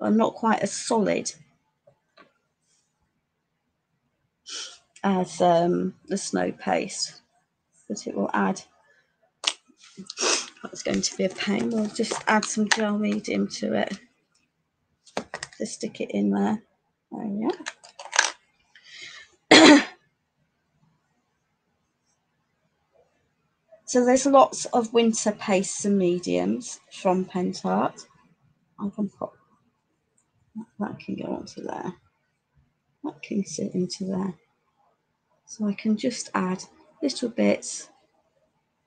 or not quite as solid as the snow paste, but it will add. That's going to be a pain. We'll just add some gel medium to it to stick it in there. There we are. So there's lots of winter pastes and mediums from Pentart. I can pop that, can go onto there. That can sit into there. So I can just add little bits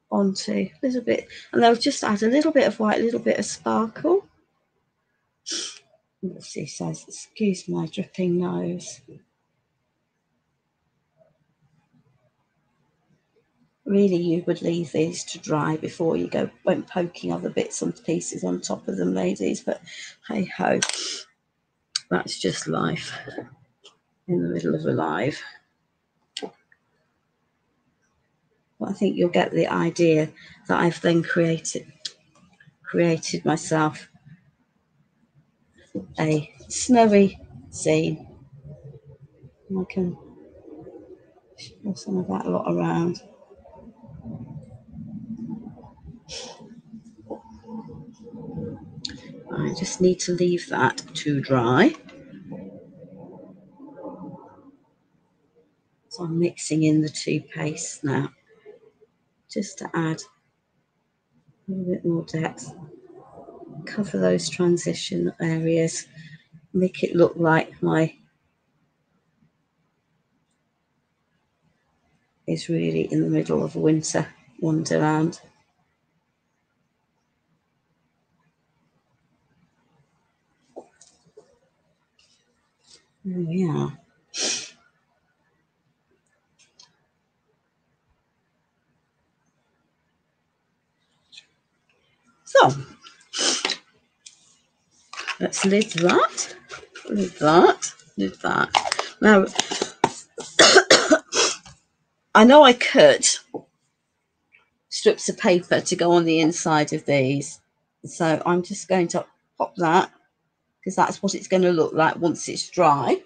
onto a little bit, and they'll just add a little bit of white, a little bit of sparkle. Lucy says, excuse my dripping nose. Really, you would leave these to dry before you went poking other bits and pieces on top of them, ladies, but hey ho, that's just life in the middle of a live. But I think you'll get the idea that I've then created myself a snowy scene. I can sprinkle some of that lot around. I just need to leave that to dry. So I'm mixing in the two pastes now, just to add a little bit more depth. Cover those transition areas, make it look like my is really in the middle of a winter wonderland. There we are. So let's lid that. Now, I know I cut strips of paper to go on the inside of these, so I'm just going to pop that, because that's what it's going to look like once it's dry.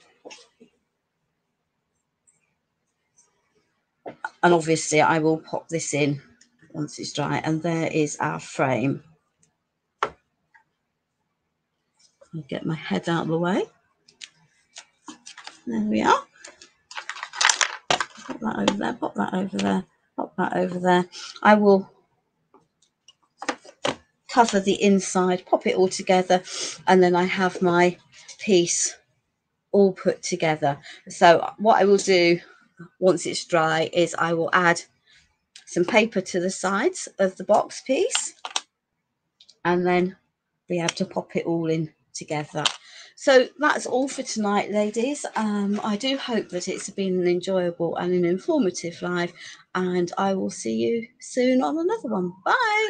And obviously I will pop this in once it's dry, and there is our frame. I'll get my head out of the way. There we are. Pop that over there, pop that over there, pop that over there. I will cover the inside, pop it all together, and then I have my piece all put together. So what I will do once it's dry is I will add some paper to the sides of the box piece, and then be able to pop it all in together. So that's all for tonight, ladies. I do hope that it's been an enjoyable and an informative live, and I will see you soon on another one. Bye.